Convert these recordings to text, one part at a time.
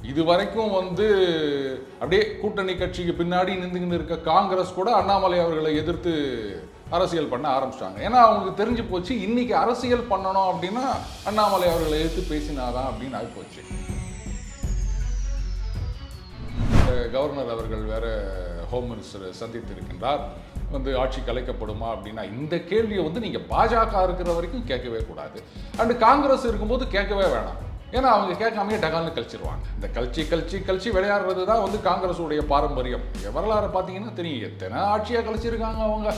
இது வரைக்கும் வந்து அப்படியே கூட்டணி கட்சிக்கு பின்னாடி நின்றுகிட்டு இருக்க காங்கிரஸ் கூட அண்ணாமலை அவர்களை எதிர்த்து அரசியல் பண்ண ஆரம்பிச்சிட்டாங்க. ஏன்னா அவங்களுக்கு தெரிஞ்சு போச்சு, இன்னைக்கு அரசியல் பண்ணணும் அப்படின்னா அண்ணாமலை அவர்களை எதிர்த்து பேசினாதான் அப்படின்னு ஆகிப்போச்சு. கவர்னர் அவர்கள் வேற ஹோம் மினிஸ்டர் சந்தித்திருக்கின்றார். வந்து ஆட்சி கலைக்கப்படுமா அப்படின்னா இந்த கேள்வியை வந்து நீங்கள் பாஜக இருக்கிற வரைக்கும் கேட்கவே கூடாது. அண்டு காங்கிரஸ் இருக்கும்போது கேட்கவே வேணாம். ஏன்னா அவங்க கேட்காமையே டகால்னு கழிச்சிருவாங்க. இந்த கழிச்சு விளையாடுறது தான் வந்து காங்கிரஸுடைய பாரம்பரியம். வரலாறு பார்த்தீங்கன்னா தெரியும், எத்தனை ஆட்சியாக கழிச்சிருக்காங்க அவங்க.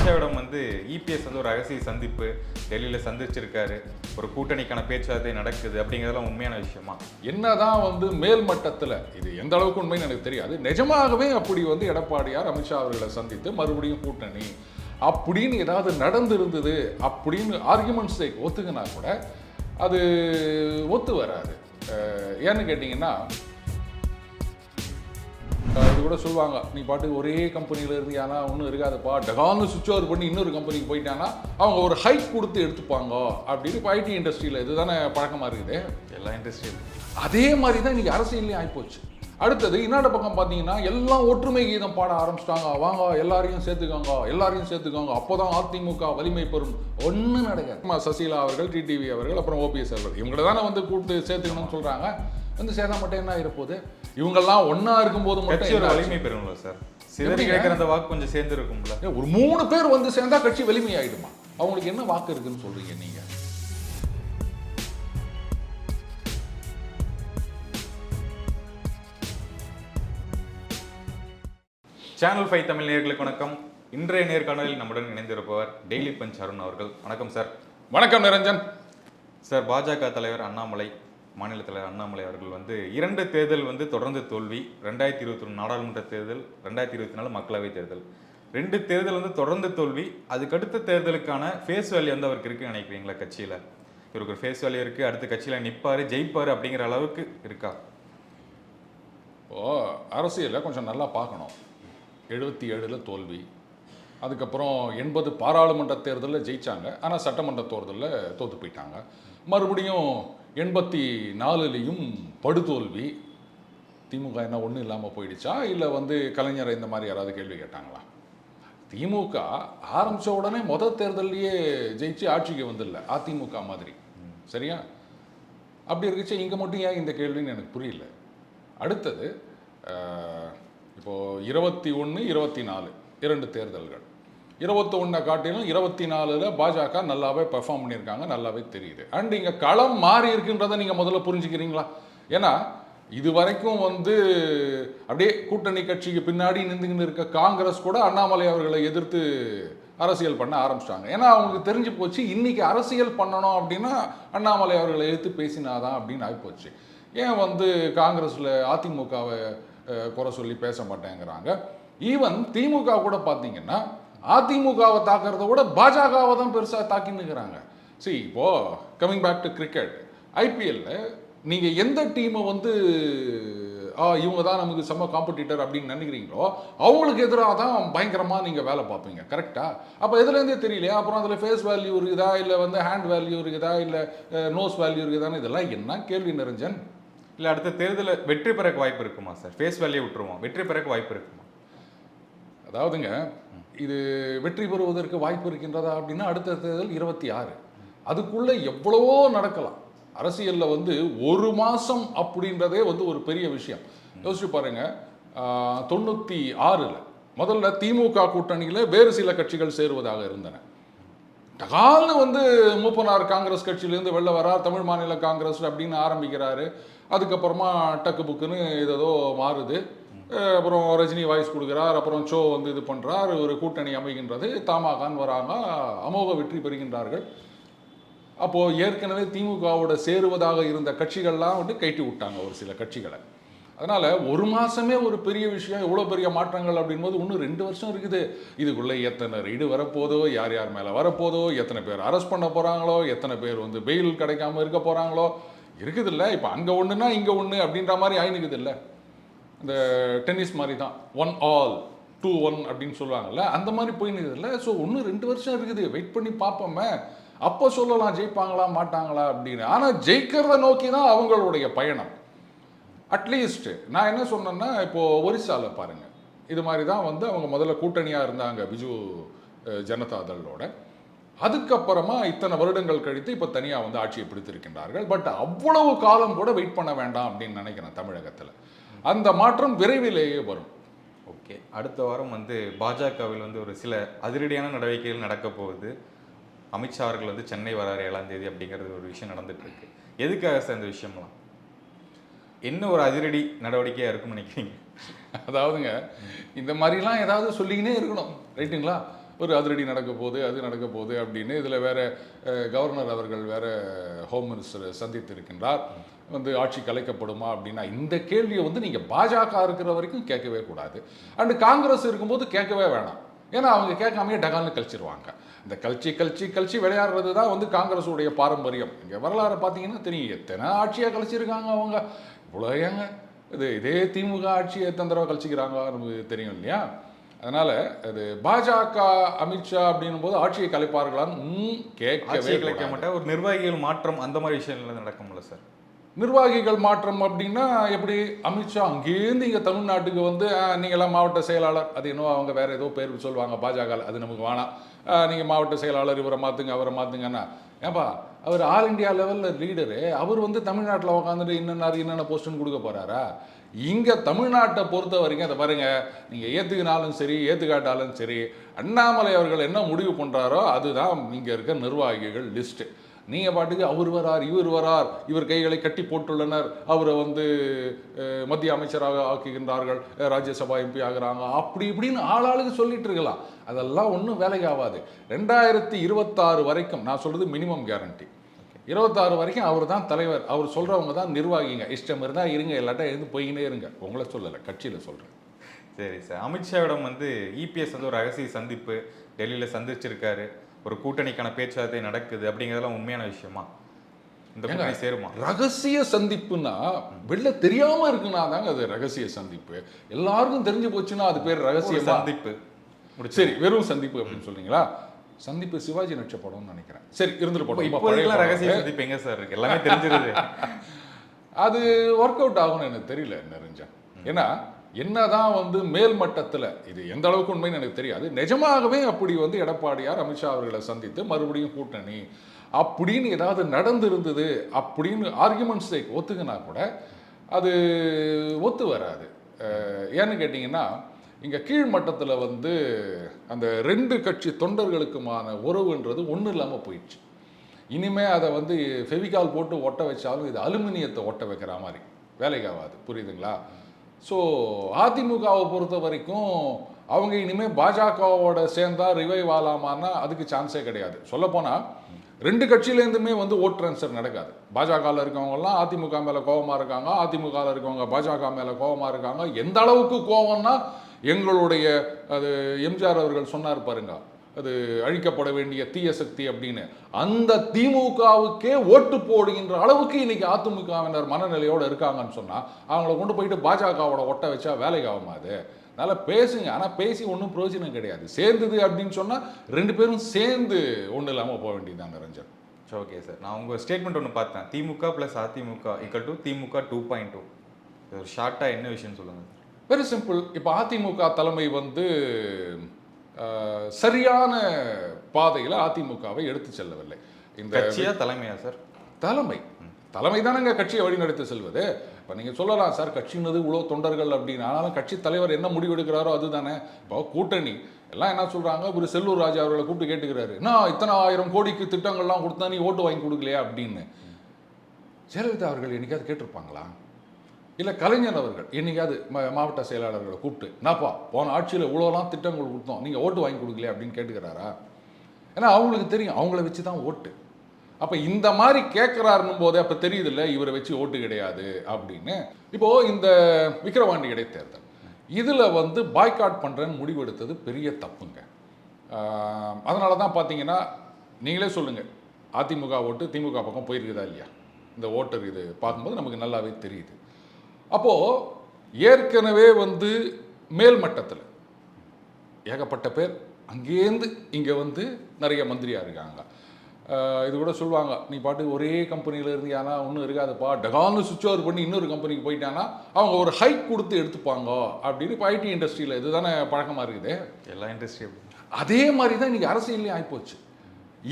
ஷாவிடம் வந்து இபிஎஸ் வந்து ஒரு ரகசிய சந்திப்பு டெல்லியில் சந்திச்சிருக்காரு, ஒரு கூட்டணிக்கான பேச்சுவார்த்தை நடக்குது அப்படிங்கிறதெல்லாம் உண்மையான விஷயமா? என்னதான் வந்து மேல் மட்டத்தில் இது எந்த அளவுக்கு உண்மைன்னு எனக்கு தெரியாது. நிஜமாகவே அப்படி வந்து எடப்பாடியார் அமித்ஷா அவர்களை சந்தித்து மறுபடியும் கூட்டணி அப்படின்னு ஏதாவது நடந்திருந்தது அப்படின்னு ஆர்குமெண்ட்ஸை ஒத்துக்கினா கூட அது ஒத்து வராது. ஏன்னு கேட்டிங்கன்னா, இது கூட சொல்லுவாங்க, நீ பாட்டுக்கு ஒரே கம்பெனியில் இருந்தியானா ஒன்றும் இருக்காதுப்பா, டகால்னு சுவிட்ச் ஓவர் பண்ணி இன்னொரு கம்பெனிக்கு போயிட்டானா அவங்க ஒரு ஹைக் கொடுத்து எடுத்துப்பாங்க அப்படின்னு. இப்போ ஐடி இண்டஸ்ட்ரியில் இது தானே பழக்கமாக இருக்குது, எல்லா இண்டஸ்ட்ரியும் அதே மாதிரி தான் இன்றைக்கி அரசியல்லையும் ஆகிப்போச்சு. அடுத்தது இன்னொரு பக்கம் பார்த்தீங்கன்னா, எல்லாம் ஒற்றுமை கீதம் பாட ஆரம்பிச்சிட்டாங்க. வாங்க எல்லாரையும் சேர்த்துக்காங்க, அப்போ தான் அதிமுக வலிமை பெறும். ஒன்றும் நடக்காது. சசிகலா அவர்கள், டிடிவி அவர்கள், அப்புறம் ஓபிஎஸ் அவர்கள், இவங்களை தானே வந்து கூப்பிட்டு சேர்த்துக்கணும்னு சொல்கிறாங்க. வந்து சேர்ந்தா மட்டும் என்ன ஆகிருப்போது? இவங்கெல்லாம் ஒன்றா இருக்கும்போது மட்டும் வலிமை பெறும்ல சார். சிதறி கேட்குற அந்த வாக்கு கொஞ்சம் சேர்ந்து இருக்கும்ல. ஒரு 3 பேர் வந்து சேர்ந்தா கட்சி வலிமை ஆகிடுமா? அவங்களுக்கு என்ன வாக்கு இருக்குன்னு சொல்கிறீங்க நீங்கள்? சேனல் 5 தமிழ் நேயர்களுக்கு வணக்கம். இன்றைய நேர்காணலில் நம்முடன் இணைந்திருப்பவர் டெய்லி பஞ்ச் அருண் அவர்கள். வணக்கம் சார். வணக்கம் நிரஞ்சன் சார். பாஜக தலைவர் அண்ணாமலை, மாநில தலைவர் அண்ணாமலை அவர்கள் வந்து 2 தேர்தல் வந்து தொடர்ந்து தோல்வி. 2021 நாடாளுமன்ற தேர்தல், 2024 மக்களவை தேர்தல், 2 தேர்தல் வந்து தொடர்ந்து தோல்வி. அதுக்கடுத்த தேர்தலுக்கான ஃபேஸ் வேல்யூ வந்து அவருக்கு இருக்குன்னு நினைக்கிறீங்களா? கட்சியில் இவருக்கு ஒரு ஃபேஸ் வேல்யூ இருக்குது, அடுத்த கட்சியில் நிற்பார் ஜெயிப்பார் அப்படிங்கிற அளவுக்கு இருக்கா? அரசியலில் கொஞ்சம் நல்லா பார்க்கணும். 77 தோல்வி, அதுக்கப்புறம் 80 பாராளுமன்ற தேர்தலில் ஜெயித்தாங்க, ஆனால் சட்டமன்ற தேர்தலில் தோற்று போயிட்டாங்க. மறுபடியும் 84லேயும் படுதோல்வி. திமுக என்ன ஒன்றும் இல்லாமல் போயிடுச்சா, இல்லை வந்து கலைஞரை இந்த மாதிரி யாராவது கேள்வி கேட்டாங்களா? திமுக ஆரம்பித்த உடனே முதல் தேர்தலையே ஜெயிச்சு ஆட்சிக்கு வந்துடல, அதிமுக மாதிரி. சரியா? அப்படி இருக்குச்சு, இங்கே மட்டும் ஏன் இந்த கேள்வின்னு எனக்கு புரியல. அடுத்தது இப்போது 21, 24 2 தேர்தல்கள். 21 காட்டிலும் 24ல் பாஜக நல்லாவே பெர்ஃபார்ம் பண்ணியிருக்காங்க, நல்லாவே தெரியுது. அண்ட் இங்கே களம் மாறி இருக்குன்றதை நீங்கள் முதல்ல புரிஞ்சுக்கிறீங்களா? ஏன்னா இது வரைக்கும் வந்து அப்படியே கூட்டணி கட்சிக்கு பின்னாடி நின்றுகிட்டு இருக்க காங்கிரஸ் கூட அண்ணாமலை அவர்களை எதிர்த்து அரசியல் பண்ண ஆரம்பிச்சிட்டாங்க. ஏன்னா அவங்களுக்கு தெரிஞ்சு போச்சு, இன்னைக்கு அரசியல் பண்ணணும் அப்படின்னா அண்ணாமலை அவர்களை எதிர்த்து பேசினாதான் அப்படின்னு ஆகிப்போச்சு. ஏன் வந்து காங்கிரஸில் அதிமுகவை குறை சொல்லி பேச மாட்டேங்கிறாங்க? ஈவன் திமுக கூட பார்த்தீங்கன்னா அதிமுகவை தாக்கிறத விட பாஜகவை தான் பெருசாக தாக்கின்னுக்கிறாங்க. சரி, இப்போது கம்மிங் பேக் டு கிரிக்கெட், ஐபிஎல்ல நீங்கள் எந்த டீமை வந்து இவங்க தான் நமக்கு செம்ம காம்படிட்டர் அப்படின்னு நினைக்கிறீங்களோ அவங்களுக்கு எதிராக தான் பயங்கரமாக நீங்கள் வேலை பார்ப்பீங்க. கரெக்டாக? அப்போ எதுலேருந்தே தெரியலையா? அப்புறம் அதில் ஃபேஸ் வேல்யூ இருக்குதா, இல்லை வந்து ஹேண்ட் வேல்யூ இருக்குதா, இல்லை நோஸ் வேல்யூ இருக்குதான்னு இதெல்லாம் என்ன கேள்வி நிரஞ்சன்? இல்லை அடுத்த தேர்தலில் வெற்றி பெறக்கு வாய்ப்பு இருக்குமா சார்? ஃபேஸ் வேல்யூ விட்டுருவோம், வெற்றி பெறக்கு வாய்ப்பு இருக்குமா? அதாவதுங்க, இது வெற்றி பெறுவதற்கு வாய்ப்பு இருக்கின்றதா அப்படின்னா அடுத்த தேர்தல் 26. அதுக்குள்ளே எவ்வளவோ நடக்கலாம். அரசியலில் வந்து 1 மாதம் அப்படின்றதே வந்து ஒரு பெரிய விஷயம். யோசிச்சு பாருங்க, 96ல் முதல்ல திமுக கூட்டணியில் வேறு சில கட்சிகள் சேருவதாக இருந்தன. டகால்னு வந்து மூப்பனார் காங்கிரஸ் கட்சியிலேருந்து வெளில வரார், தமிழ் மாநில காங்கிரஸ் அப்படின்னு ஆரம்பிக்கிறாரு. அதுக்கப்புறமா டக்கு புக்குன்னு ஏதோ மாறுது. அப்புறம் ரஜினி வாய்ஸ் கொடுக்குறார், அப்புறம் ஷோ வந்து இது பண்ணுறார், ஒரு கூட்டணி அமைகின்றது, தமாகான்னு வராங்க, அமோக வெற்றி பெறுகின்றார்கள். அப்போது ஏற்கனவே திமுகவோட சேருவதாக இருந்த கட்சிகள்லாம் வந்து கைட்டி விட்டாங்க ஒரு சில கட்சிகளை. அதனால் 1 மாதமே ஒரு பெரிய விஷயம், எவ்வளோ பெரிய மாற்றங்கள் அப்படின்போது இன்னும் 2 வருஷம் இருக்குது. இதுக்குள்ளே எத்தனை ரைடு வரப்போதோ, யார் யார் மேலே வரப்போதோ, எத்தனை பேர் அரெஸ்ட் பண்ண போகிறாங்களோ, எத்தனை பேர் வந்து பெயில் கிடைக்காம இருக்க போகிறாங்களோ இருக்குதில்ல. இப்போ அங்கே ஒன்றுனா இங்கே ஒன்று அப்படின்ற மாதிரி ஆயினுக்குது இல்லை. இந்த டென்னிஸ் மாதிரி தான், 1 all 2-1 அப்படின்னு சொல்லுவாங்கல்ல, அந்த மாதிரி போயினுக்குது இல்லை. ஸோ இன்னும் 2 வருஷம் இருக்குது, வெயிட் பண்ணி பார்ப்போமே. அப்போ சொல்லலாம் ஜெயிப்பாங்களா மாட்டாங்களா அப்படின்னு. ஆனால் ஜெயிக்கிறத நோக்கி தான் அவங்களுடைய பயணம். அட்லீஸ்ட் நான் என்ன சொன்னேன்னா, இப்போது ஒரிசாவில் பாருங்கள், இது மாதிரி தான் வந்து அவங்க முதல்ல கூட்டணியாக இருந்தாங்க பிஜு ஜனதாதளோட. அதுக்கப்புறமா இத்தனை வருடங்கள் கழித்து இப்போ தனியாக வந்து ஆட்சியை பிடித்திருக்கின்றார்கள். பட் அவ்வளவு காலம் கூட வெயிட் பண்ண வேண்டாம் அப்படின்னு நினைக்கிறேன் தமிழகத்தில். அந்த மாற்றம் விரைவிலேயே வரும். ஓகே, அடுத்த வாரம் வந்து பாஜகவில் வந்து ஒரு சில அதிரடியான நடவடிக்கைகள் நடக்க போகுது. அமித்ஷா அவர்கள் வந்து சென்னை வராரு 7ஆம் தேதி அப்படிங்கிறது ஒரு விஷயம் நடந்துட்டு இருக்கு. எதுக்காக சார் இந்த விஷயம்லாம்? என்ன ஒரு அதிரடி நடவடிக்கையாக இருக்கும்னு நினைக்கிறீங்க? அதாவதுங்க, இந்த மாதிரிலாம் ஏதாவது சொல்லிக்கினே இருக்கணும், ரைட்டுங்களா? ஒரு அதிரடி நடக்க போகுது, அது நடக்க போகுது அப்படின்னு. இதில் வேற கவர்னர் அவர்கள் வேற ஹோம் மினிஸ்டர் சந்தித்திருக்கின்றார். வந்து ஆட்சி கலைக்கப்படுமா அப்படின்னா இந்த கேள்வியை வந்து நீங்கள் பாஜக இருக்கிற வரைக்கும் கேட்கவே கூடாது. அண்டு காங்கிரஸ் இருக்கும்போது கேட்கவே வேணாம். ஏன்னா அவங்க கேட்காமையே டகால்னு கழிச்சிருவாங்க. இந்த கழிச்சு விளையாடுறது தான் வந்து காங்கிரஸுடைய பாரம்பரியம். இங்கே வரலாறு பார்த்தீங்கன்னா தெரியும், எத்தனை ஆட்சியாக கழிச்சிருக்காங்க அவங்க. இவ்வளோ ஏங்க இதே திமுக ஆட்சியை எத்தனை தடவை கழிச்சிக்கிறாங்க நமக்கு தெரியும் இல்லையா? அதனால் அது பாஜக அமித்ஷா அப்படின்னும் போது ஆட்சியை கலைப்பார்களான்னு கேட்கவே கலைக்க மாட்டேன். ஒரு நிர்வாகிகள் மாற்றம் அந்த மாதிரி விஷயங்கள் நடக்கும்ல சார்? நிர்வாகிகள் மாற்றம் அப்படின்னா எப்படி? அமித்ஷா அங்கேருந்து இங்கே தமிழ்நாட்டுக்கு வந்து நீங்களாம் மாவட்ட செயலாளர், அது இன்னும் அவங்க வேறு ஏதோ பேர் சொல்லுவாங்க பாஜக, அது நமக்கு வேணாம், நீங்கள் மாவட்ட செயலாளர் இவரை மாற்றுங்க அவரை மாற்றுங்கன்னா. ஏன்பா, அவர் ஆல் இண்டியா லெவலில் லீடரு, அவர் வந்து தமிழ்நாட்டில் உட்காந்துட்டு என்னென்ன போஸ்ட்டுன்னு கொடுக்க போகிறாரா? இங்கே தமிழ்நாட்டை பொறுத்த வரைக்கும் அதை பாருங்கள், நீங்கள் ஏற்றுக்கினாலும் சரி ஏற்றுக்காட்டாலும் சரி, அண்ணாமலை அவர்கள் என்ன முடிவு பண்ணுறாரோ அதுதான் இங்கே இருக்க நிர்வாகிகள் லிஸ்ட்டு. நீங்கள் பாட்டுக்கு அவர் வரார் இவர் வரார், இவர் கைகளை கட்டி போட்டுள்ளனர், அவரை வந்து மத்திய அமைச்சராக ஆக்குகின்றார்கள், ராஜ்யசபா எம்பி ஆகுறாங்க, அப்படி இப்படின்னு ஆளாளுக்கு சொல்லிட்டு இருக்கலாம். அதெல்லாம் ஒன்றும் வேலைக்கு ஆகாது. 2026 வரைக்கும் நான் சொல்கிறது மினிமம் கேரண்டி. 26 வரைக்கும் அவர் தான் தலைவர், அவர் சொல்கிறவங்க தான் நிர்வாகிங்க. இஷ்டம் இருந்தால் இருங்க, எல்லாட்டும் எழுந்து போய்கினே இருங்க. உங்களை சொல்லலை, கட்சியில் சொல்கிறேன். சரி சார், அமித்ஷாவிடம் வந்து இபிஎஸ் வந்து ஒரு ரகசிய சந்திப்பு டெல்லியில் சந்திச்சிருக்காரு, ஒரு கூட்டணிக்கான பேச்சுவார்த்தை நடக்குது அப்படிங்கிறதெல்லாம் உண்மையான விஷயமா? இந்த கூட்டணி சேருமா? ரகசிய சந்திப்புன்னா வெளில தெரியாம இருக்குன்னா தாங்க அது ரகசிய சந்திப்பு. எல்லாருக்கும் தெரிஞ்சு போச்சுன்னா அது பேர் ரகசிய சந்திப்பு. சரி, வெறும் சந்திப்பு அப்படின்னு சொல்றீங்களா? சந்திப்பு சிவாஜி நடிச்ச படம்னு நினைக்கிறேன். சரி, இருந்துட்டு போட்டோம். இப்போ ரகசிய சந்திப்பு எங்க சார் இருக்கு? எல்லாமே தெரிஞ்சிருது. அது ஒர்க் அவுட் ஆகும்னு எனக்கு தெரியல நிரஞ்சன். ஏன்னா என்னதான் வந்து மேல் மட்டத்தில் இது எந்த அளவுக்கு உண்மைன்னு எனக்கு தெரியாது. நிஜமாகவே அப்படி வந்து எடப்பாடியார் அமித்ஷா அவர்களை சந்தித்து மறுபடியும் கூட்டணி அப்படின்னு ஏதாவது நடந்திருந்தது அப்படின்னு ஆர்குமெண்ட்ஸ் ஒத்துக்கினா கூட அது ஒத்து வராது. ஏன்னு கேட்டிங்கன்னா, இங்கே கீழ்மட்டத்தில் வந்து அந்த 2 கட்சி தொண்டர்களுக்குமான உறவுன்றது ஒன்றும் இல்லாமல் போயிடுச்சு. இனிமேல் அதை வந்து ஃபெவிகால் போட்டு ஒட்ட வச்சாலும் இது அலுமினியத்தை ஒட்ட வைக்கிற மாதிரி வேலைக்கு ஆகாது. புரியுதுங்களா? ஸோ அதிமுகவை பொறுத்த வரைக்கும் அவங்க இனிமேல் பாஜகவோட சேர்ந்தா ரிவைவ் ஆகலாமான்னா அதுக்கு சான்ஸே கிடையாது. சொல்லப்போனால் 2 கட்சியிலேருந்துமே வந்து ஓட் ட்ரான்ஸ்ஃபர் நடக்காது. பாஜகவில் இருக்கவங்கலாம் அதிமுக மேலே கோபமாக இருக்காங்க, அதிமுகவில் இருக்கவங்க பாஜக மேலே கோபமாக இருக்காங்க. எந்த அளவுக்கு கோபம்னா, எங்களுடைய அது எம்ஜிஆர் அவர்கள் சொன்னார் பாருங்க, அது அழிக்கப்பட வேண்டிய தீய சக்தி அப்படின்னு, அந்த திமுகவுக்கே ஓட்டு போடுகின்ற அளவுக்கு இன்னைக்கு அதிமுகவினர் மனநிலையோடு இருக்காங்கன்னு சொன்னால் அவங்கள கொண்டு போயிட்டு பாஜகவோட ஒட்ட வச்சா வேலைக்கு ஆகுமா? அது அதனால் பேசுங்க, ஆனால் பேசி ஒன்றும் பிரயோஜனம் கிடையாது. சேர்ந்தது அப்படின்னு சொன்னால் 2 பேரும் சேர்ந்து ஒன்றும் இல்லாமல் போக வேண்டியதுதான் நிரஞ்சன். ஓகே சார், நான் உங்கள் ஸ்டேட்மெண்ட் ஒன்று பார்த்தேன், திமுக + அதிமுக = திமுக 2.2. ஒரு ஷார்ட்டாக என்ன விஷயம்னு சொல்லுங்கள். Very simple. இப்போ அதிமுக தலைமை வந்து சரியான பாதையில் அதிமுகவை எடுத்து செல்லவில்லை. இந்த கட்சியா தலைமையா சார்? தலைமை தானங்க கட்சியை வழிநடத்தி செல்வது. இப்போ நீங்கள் சொல்லலாம் சார், கட்சினது இவ்வளோ தொண்டர்கள் அப்படின்னு, ஆனாலும் கட்சி தலைவர் என்ன முடிவு எடுக்கிறாரோ அதுதானே. இப்போ கூட்டணி எல்லாம் என்ன சொல்கிறாங்க, ஒரு செல்லூர் ராஜா அவர்களை கூப்பிட்டு கேட்டுக்கிறாரு, நான் இத்தனை 1000 கோடிக்கு திட்டங்கள்லாம் கொடுத்தா நீ ஓட்டு வாங்கி கொடுக்கலையா அப்படின்னு. ஜெயலலிதா அவர்கள் என்னைக்காவது கேட்டிருப்பாங்களா? இல்லை கலைஞர் அவர்கள் என்னைக்காவது மாவட்ட செயலாளர்களை கூப்பிட்டு, நாப்பா போன ஆட்சியில் இவ்வளோலாம் திட்டங்கள் கொடுத்தோம், நீங்கள் ஓட்டு வாங்கி கொடுக்கலையா அப்படின்னு கேட்டுக்கிறாரா? ஏன்னா அவங்களுக்கு தெரியும், அவங்கள வச்சு தான் ஓட்டு. அப்போ இந்த மாதிரி கேட்குறாருன்னும் போது அப்போ தெரியுது இல்லை இவரை வச்சு ஓட்டு கிடையாது அப்படின்னு. இப்போது இந்த விக்கிரவாண்டி இடைத்தேர்தல் இதில் வந்து பாய்காட் பண்ணுறேன்னு முடிவெடுத்தது பெரிய தப்புங்க. அதனால தான் பார்த்தீங்கன்னா, நீங்களே சொல்லுங்கள், அதிமுக ஓட்டு திமுக பக்கம் போயிருக்குதா இல்லையா? இந்த ஓட்டர் இது பார்க்கும்போது நமக்கு நல்லாவே தெரியுது. அப்போது ஏற்கனவே வந்து மேல் மட்டத்தில் ஏகப்பட்ட பேர் அங்கேருந்து இங்கே வந்து நிறைய மந்திரியாக இருக்காங்க. இது கூட சொல்லுவாங்க, நீ பாட்டு ஒரே கம்பெனியில் இருந்தியானா ஒன்றும் இருக்காதுப்பா, டகால்னு சுவிட்ச் ஓவர் பண்ணி இன்னொரு கம்பெனிக்கு போயிட்டானா அவங்க ஒரு ஹைக் கொடுத்து எடுத்துப்பாங்க அப்படின்னு. இப்போ ஐடி இண்டஸ்ட்ரியில் இதுதானே பழக்கமாக இருக்குது, எல்லா இண்டஸ்ட்ரியும். அதே மாதிரி தான் இன்றைக்கி அரசியல்லையும் ஆகிப்போச்சு.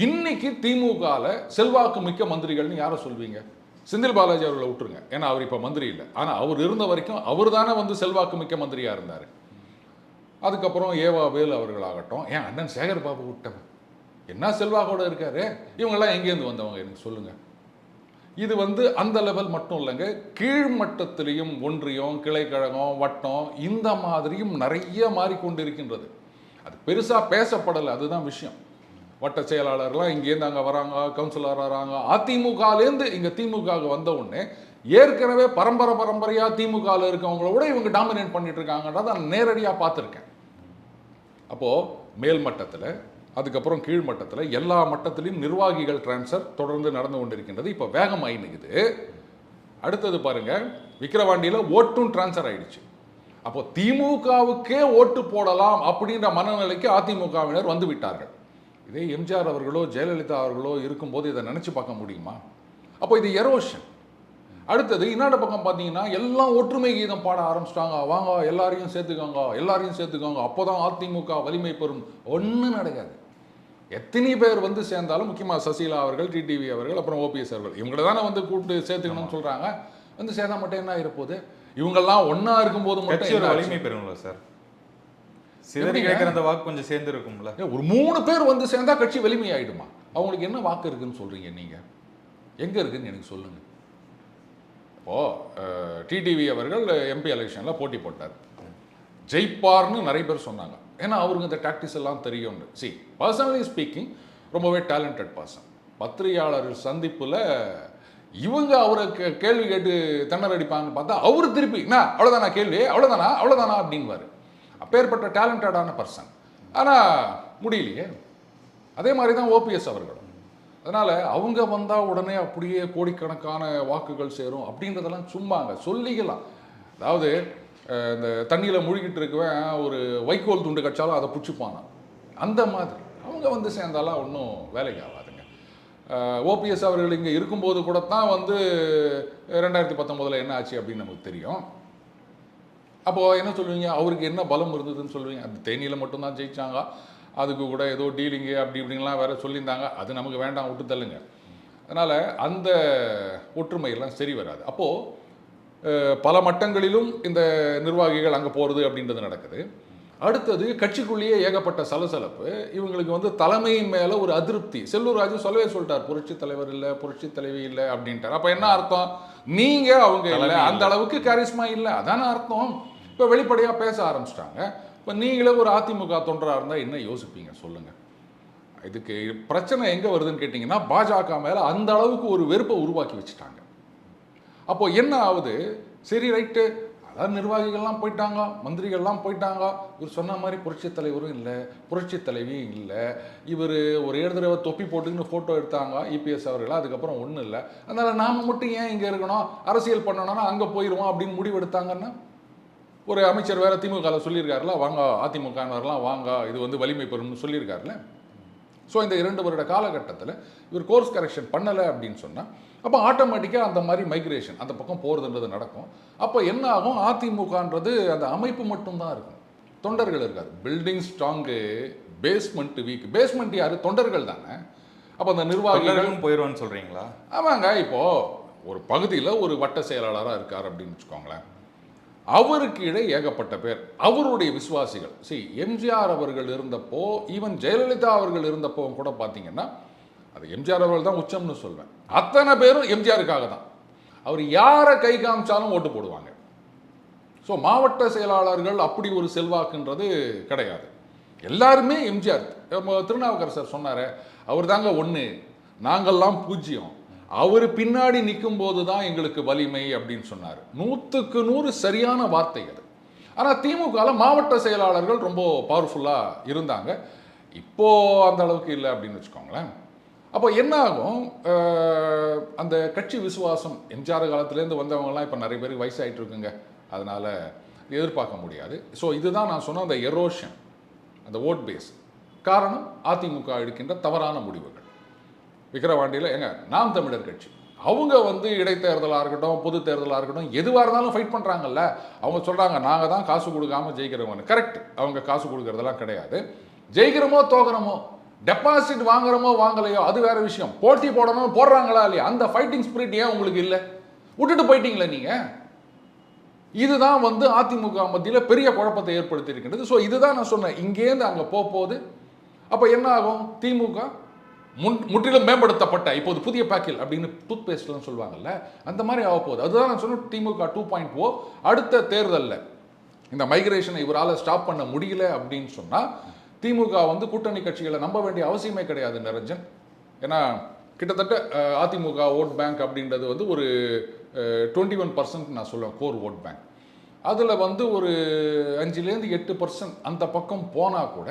இன்னைக்கு திமுகவில் செல்வாக்கு மிக்க மந்திரிகள்னு யாரை சொல்வீங்க? செந்தில் பாலாஜி அவர்களை விட்டுருங்க, ஏன்னா அவர் இப்போ மந்திரி இல்லை. ஆனால் அவர் இருந்த வரைக்கும் அவர் தானே வந்து செல்வாக்கு மிக்க மந்திரியாக இருந்தார். அதுக்கப்புறம் ஏவா வேலு அவர்களாகட்டும், ஏன் அண்ணன் சேகர் பாபு விட்டவன் என்ன செல்வாக்கோடு இருக்காரு. இவங்கெல்லாம் எங்கேருந்து வந்தவங்க எனக்கு சொல்லுங்கள். இது வந்து அந்த லெவல் மட்டும் இல்லைங்க, கீழ்மட்டத்திலையும் ஒன்றியம், கிளைக்கழகம், வட்டம் இந்த மாதிரியும் நிறைய மாறிக்கொண்டிருக்கின்றது. அது பெருசாக பேசப்படலை, அதுதான் விஷயம். வட்ட செயலாளர்லாம் இங்கேருந்து அங்கே வராங்க, கவுன்சிலர் வராங்க. அதிமுகலேருந்து இங்கே திமுகவுக்கு வந்த உடனே ஏற்கனவே பரம்பரையாக திமுகவில் இருக்கவங்கள விட இவங்க டாமினேட் பண்ணிட்டு இருக்காங்கன்றதை நான் நேரடியாக பார்த்துருக்கேன். அப்போது மேல் மட்டத்தில், அதுக்கப்புறம் கீழ்மட்டத்தில், எல்லா மட்டத்திலையும் நிர்வாகிகள் டிரான்ஸ்ஃபர் தொடர்ந்து நடந்து கொண்டிருக்கின்றது. இப்போ வேகமாகி நிற்குது. அடுத்தது பாருங்க, விக்கிரவாண்டியில் ஓட்டும் டிரான்ஸ்ஃபர் ஆயிடுச்சு. அப்போ திமுகவுக்கே ஓட்டு போடலாம் அப்படின்ற மனநிலைக்கு அதிமுகவினர் வந்து விட்டார்கள். இதே எம்ஜிஆர் அவர்களோ ஜெயலலிதா அவர்களோ இருக்கும்போது இதை நினச்சி பார்க்க முடியுமா? அப்போ இது எரோஷன். அடுத்தது இன்னொரு பக்கம் பார்த்தீங்கன்னா எல்லாம் ஒற்றுமை கீதம் பாட ஆரம்பிச்சிட்டாங்க. வாங்க எல்லாரையும் சேர்த்துக்கோங்க, அப்போ தான் அதிமுக வலிமை பெறும். ஒன்றும் நடக்காது. எத்தனை பேர் வந்து சேர்ந்தாலும், முக்கியமாக சசிகலா அவர்கள், டிடிவி அவர்கள், அப்புறம் ஓபிஎஸ் அவர்கள், இவங்களை தானே வந்து கூப்பிட்டு சேர்த்துக்கணும்னு சொல்கிறாங்க. வந்து சேர்ந்தா மட்டும் என்ன ஆகிருப்போகுது? இவங்கெல்லாம் ஒன்றா இருக்கும்போது மட்டும் வலிமை பெறும்ல சார். சிதறி கிடைக்கிற அந்த வாக்கு கொஞ்சம் சேர்ந்து இருக்கும்ல. ஒரு 3 பேர் வந்து சேர்ந்தா கட்சி வலிமை ஆயிடுமா? அவங்களுக்கு என்ன வாக்கு இருக்குன்னு சொல்றீங்க நீங்க? எங்க இருக்குன்னு எனக்கு சொல்லுங்க. இப்போ டிடிவி அவர்கள் எம்பி எலெக்ஷன்ல போட்டி போட்டார், ஜெயிப்பார்னு நிறைய பேர் சொன்னாங்க. ஏன்னா அவருக்கு இந்த டாக்டிக்ஸ் எல்லாம் தெரியும். பர்சனலி ஸ்பீக்கிங் ரொம்பவே டேலண்டட் பர்சன். பத்திரிகையாளர் சந்திப்புல இவங்க அவரை கேள்வி கேட்டு தண்ணர் அடிப்பாங்கன்னு பார்த்தா அவரு திருப்பி நான் அவ்வளோதானா கேள்வி, அவ்வளோதானா அப்படின்வாரு. அப்பேற்பட்ட டேலண்டடான பர்சன். ஆனால் முடியலையே. அதே மாதிரி தான் ஓபிஎஸ் அவர்களும். அதனால் அவங்க வந்தால் உடனே அப்படியே கோடிக்கணக்கான வாக்குகள் சேரும் அப்படின்றதெல்லாம் சும்மாங்க சொல்லிக்கலாம். அதாவது இந்த தண்ணியில் முழுகிட்டு இருக்கவன் ஒரு வைக்கோல் துண்டு கட்சாலும் அதை பிடிச்சிப்பானா, அந்த மாதிரி அவங்க வந்து சேர்ந்தாலாம் ஒன்றும் வேலைக்கு ஆகாதுங்க. ஓபிஎஸ் அவர்கள் இங்கே இருக்கும்போது கூட தான் வந்து 2019 என்ன ஆச்சு அப்படின்னு நமக்கு தெரியும். அப்போது என்ன சொல்லுவீங்க, அவருக்கு என்ன பலம் இருந்ததுன்னு சொல்லுவீங்க? அது தேனியில் மட்டும்தான் ஜெயிச்சாங்க, அதுக்கு கூட ஏதோ டீலிங்கு அப்படி இப்படின்லாம் வேறு சொல்லியிருந்தாங்க. அது நமக்கு வேண்டாம், விட்டு தள்ளுங்க. அதனால் அந்த ஒற்றுமையெல்லாம் சரி வராது. அப்போது பல மட்டங்களிலும் இந்த நிர்வாகிகள் அங்கே போகிறது அப்படின்றது நடக்குது. அடுத்தது கட்சிக்குள்ளேயே ஏகப்பட்ட சலசலப்பு. இவங்களுக்கு வந்து தலைமையின் மேலே ஒரு அதிருப்தி. செல்லூர் ராஜு சொல்லவே சொல்லிட்டார், புரட்சி தலைவர் இல்லை, புரட்சி தலைவி இல்லை அப்படின்ட்டார். அப்போ என்ன அர்த்தம்? நீங்கள் அவங்க இல்லை, அந்த அளவுக்கு கரிஸ்மா இல்லை, அதான அர்த்தம். இப்போ வெளிப்படையாக பேச ஆரம்பிச்சிட்டாங்க. இப்போ நீங்களே ஒரு அதிமுக தொண்டராக இருந்தால் என்ன யோசிப்பீங்க சொல்லுங்கள்? இதுக்கு பிரச்சனை எங்கே வருதுன்னு கேட்டிங்கன்னா, பாஜக மேலே அந்த அளவுக்கு ஒரு வெறுப்பை உருவாக்கி வச்சுட்டாங்க. அப்போது என்ன ஆகுது? சரி ரைட்டு, அதாவது நிர்வாகிகள்லாம் போயிட்டாங்க, மந்திரிகள்லாம் போயிட்டாங்க, இவர் சொன்ன மாதிரி புரட்சி தலைவரும் இல்லை, புரட்சி தலைவியும் இல்லை, இவர் ஒரு 7 தடவை தொப்பி போட்டுக்கின்னு ஃபோட்டோ எடுத்தாங்க இபிஎஸ் அவர்கள், அதுக்கப்புறம் ஒன்றும் இல்லை. அதனால் நாம் மட்டும் ஏன் இங்கே இருக்கணும், அரசியல் பண்ணணும்னா அங்கே போயிடுவோம் அப்படின்னு முடிவு எடுத்தாங்கன்னா, ஒரு அமைச்சர் வேறு திமுகவில் சொல்லியிருக்காருல, வாங்க அதிமுகவரெலாம் வாங்க, இது வந்து வலிமை பெறும்னு சொல்லியிருக்காருல. ஸோ இந்த 2 வருட காலகட்டத்தில் இவர் கோர்ஸ் கரெக்ஷன் பண்ணலை அப்படின்னு சொன்னால், அப்போ ஆட்டோமேட்டிக்காக அந்த மாதிரி மைக்ரேஷன் அந்த பக்கம் போகிறதுன்றது நடக்கும். அப்போ என்ன ஆகும்? அதிமுகன்றது அந்த அமைப்பு மட்டும்தான் இருக்கும், தொண்டர்கள் இருக்காது. Building strong, basement weak. Basement யார்? தொண்டர்கள் தானே. அப்போ அந்த நிர்வாகிகளும் போயிடுவான்னு சொல்கிறீங்களா? ஆமாங்க. இப்போது ஒரு பகுதியில் ஒரு வட்ட செயலாளராக இருக்கார் அப்படின்னு வச்சுக்கோங்களேன், அவருக்கு இடையே ஏகப்பட்ட பேர் அவருடைய விசுவாசிகள். எம்ஜிஆர் அவர்கள் இருந்தப்போ, ஈவன் ஜெயலலிதா அவர்கள் இருந்தப்போ கூட பார்த்தீங்கன்னா, அது எம்ஜிஆர் அவர்கள் தான் உச்சம்னு சொல்வேன். அத்தனை பேரும் எம்ஜிஆருக்காக தான். அவர் யாரை கை காமிச்சாலும் ஓட்டு போடுவாங்க. ஸோ மாவட்ட செயலாளர்கள் அப்படி ஒரு செல்வாக்குன்றது கிடையாது. எல்லாருமே எம்ஜிஆர். திருநாவுக்கரசர் சொன்னார், அவர் தாங்க ஒன்று, நாங்கள்லாம் பூஜ்ஜியம், அவர் பின்னாடி நிற்கும் போது தான் எங்களுக்கு வலிமை அப்படின்னு சொன்னார். 100க்கு 100 சரியான வார்த்தை அது. ஆனால் திமுகவில் மாவட்ட செயலாளர்கள் ரொம்ப பவர்ஃபுல்லாக இருந்தாங்க. இப்போது அந்த அளவுக்கு இல்லை அப்படின்னு வச்சுக்கோங்களேன். அப்போ என்ன ஆகும்? அந்த கட்சி விசுவாசம் எம்ஜிஆர் காலத்துலேருந்து வந்தவங்கலாம் இப்போ நிறைய பேருக்கு வயசாகிட்டு இருக்குங்க, அதனால் எதிர்பார்க்க முடியாது. ஸோ இதுதான் நான் சொன்ன அந்த எரோஷன், அந்த ஓட் பேஸ். காரணம் அதிமுக எடுக்கின்ற தவறான முடிவுகள். விக்கிரவாண்டியில் நாம் தமிழர் கட்சி அவங்க வந்து இடைத்தேர்தலாக இருக்கட்டும், பொது தேர்தலாக இருக்கட்டும், எதுவாக இருந்தாலும் ஃபைட் பண்ணுறாங்கல்ல. அவங்க சொல்கிறாங்க நாங்கள் தான் காசு கொடுக்காம ஜெயிக்கிறவங்க. கரெக்ட், அவங்க காசு கொடுக்கறதெல்லாம் கிடையாது. ஜெயிக்கிறோமோ தோக்கிறோமோ, டெபாசிட் வாங்குறோமோ வாங்கலையோ அது வேற விஷயம். போட்டி போடணும் போடுறாங்களா இல்லையா, அந்த ஃபைட்டிங் ஸ்பிரிட் ஏன் உங்களுக்கு இல்லை? விட்டுட்டு போயிட்டீங்களே நீங்கள். இதுதான் வந்து அதிமுக மத்தியில் பெரிய குழப்பத்தை ஏற்படுத்தி இருக்கின்றது. ஸோ இதுதான் நான் சொன்னேன், இங்கேருந்து அங்கே போகுது. அப்போ என்ன ஆகும்? திமுக முற்றிலும் மேம்படுத்தப்பட்ட இப்போது புதிய பேக்கில் அப்படின்னு டூத் பேஸ்ட்லாம் சொல்லுவாங்கல்ல, அந்த மாதிரி ஆக போகுது. அதுதான் நான் சொன்னேன், திமுக 2.0 அடுத்த தேர்தலில் இந்த மைக்ரேஷனை இவரால் ஸ்டாப் பண்ண முடியல அப்படின்னு சொன்னால் திமுக வந்து கூட்டணி கட்சிகளை நம்ப வேண்டிய அவசியமே கிடையாது நிரஞ்சன். ஏன்னா கிட்டத்தட்ட அதிமுக ஓட் பேங்க் அப்படின்றது வந்து ஒரு 21% நான் சொல்லுவேன் கோர் ஓட் பேங்க். அதில் வந்து ஒரு 5லேருந்து 8% அந்த பக்கம் போனால் கூட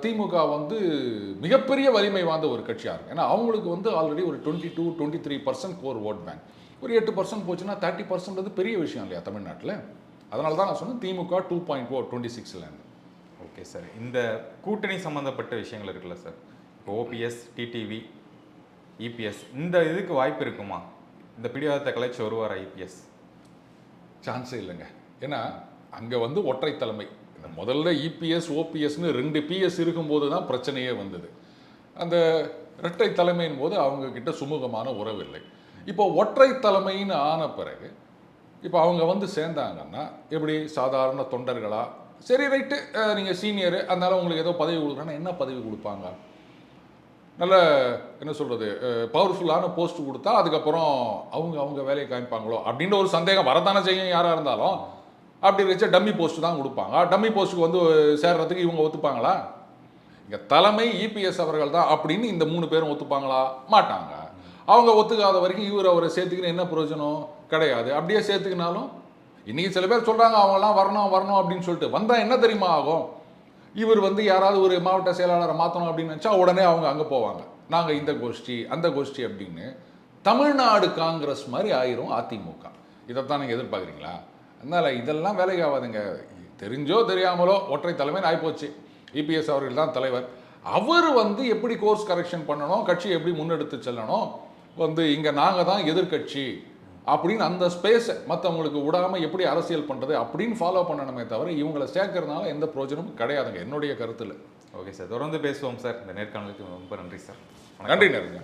திமுக வந்து மிகப்பெரிய வலிமை வாய்ந்த ஒரு கட்சியாக இருக்கும். ஏன்னா அவங்களுக்கு வந்து ஆல்ரெடி ஒரு 22-23% கோர் ஓட் பேங்க். ஒரு 8% போச்சுன்னா 30% பெரிய விஷயம் இல்லையா தமிழ்நாட்டில். அதனால தான் நான் சொன்னேன் திமுக 2.0 26ல். ஓகே சார், இந்த கூட்டணி சம்மந்தப்பட்ட விஷயங்கள் இருக்குல்ல சார், இப்போ ஓபிஎஸ், டிடிவி, இபிஎஸ், இந்த இதுக்கு வாய்ப்பு இருக்குமா? இந்த பிடிவாதத்தை கலைச்சி வருவாரா இபிஎஸ்? சான்ஸே இல்லைங்க. ஏன்னா அங்கே வந்து ஒற்றை தலைமை. முதல்ல இபிஎஸ் ஓபிஎஸ்னு 2 பிஎஸ் இருக்கும்போது தான் பிரச்சனையே வந்தது. அந்த இரட்டை தலைமையின் போது அவங்க கிட்ட சுமூகமான உறவு இல்லை. இப்போ ஒற்றை தலைமைன்னு ஆன பிறகு இப்போ அவங்க வந்து சேர்ந்தாங்கன்னா எப்படி சாதாரண தொண்டர்களா, சரி ரைட்டு நீங்கள் சீனியரு அதனால உங்களுக்கு ஏதோ பதவி கொடுக்குறாங்கன்னா என்ன பதவி கொடுப்பாங்க? நல்ல என்ன சொல்கிறது, பவர்ஃபுல்லான போஸ்ட் கொடுத்தா அதுக்கப்புறம் அவங்க வேலையை காமிப்பாங்களோ அப்படின்ற ஒரு சந்தேகம் வரதானே செய்யும் யாராக இருந்தாலும். அப்படி வச்சா டம்மி போஸ்ட் தான் கொடுப்பாங்க. டம்மி போஸ்ட்டுக்கு வந்து சேர்றதுக்கு இவங்க ஒத்துப்பாங்களா? இங்கே தலைமை இபிஎஸ் அவர்கள் தான் அப்படின்னு இந்த 3 பேரும் ஒத்துப்பாங்களா? மாட்டாங்க. அவங்க ஒத்துக்காத வரைக்கும் இவர் அவரை சேர்த்துக்கின்னு என்ன பிரயோஜனம்? கிடையாது. அப்படியே சேர்த்துக்கினாலும் இன்றைக்கி சில பேர் சொல்கிறாங்க அவங்களாம் வரணும் அப்படின்னு சொல்லிட்டு வந்தால் என்ன தெரியுமா ஆகும்? இவர் வந்து யாராவது ஒரு மாவட்ட செயலாளரை மாற்றணும் அப்படின்னு நினச்சா உடனே அவங்க அங்கே போவாங்க, நாங்கள் இந்த கோஷ்டி அந்த கோஷ்டி அப்படின்னு. தமிழ்நாடு காங்கிரஸ் மாதிரி ஆயிரும் அதிமுக. இதைத்தான் நீங்கள் எதிர்பார்க்குறீங்களா? அதனால் இதெல்லாம் வேலைக்கு ஆகாதுங்க. தெரிஞ்சோ தெரியாமலோ ஒற்றை தலைமைன்னு ஆகிப்போச்சு. இபிஎஸ் அவர்கள் தான் தலைவர். அவர் வந்து எப்படி கோர்ஸ் கரெக்ஷன் பண்ணணும், கட்சியை எப்படி முன்னெடுத்து செல்லணும், வந்து இங்கே நாங்கள் தான் எதிர்கட்சி அப்படின்னு அந்த ஸ்பேஸை மற்றவங்களுக்கு விடாமல் எப்படி அரசியல் பண்ணுறது அப்படின்னு ஃபாலோ பண்ணணுமே தவிர இவங்களை சேர்க்கறதுனால எந்த பிரயோஜனமும் கிடையாதுங்க என்னுடைய கருத்தில். ஓகே சார், தொடர்ந்து பேசுவோம் சார். இந்த நேர்காணலுக்கு ரொம்ப நன்றி சார். நன்றி நன்றி.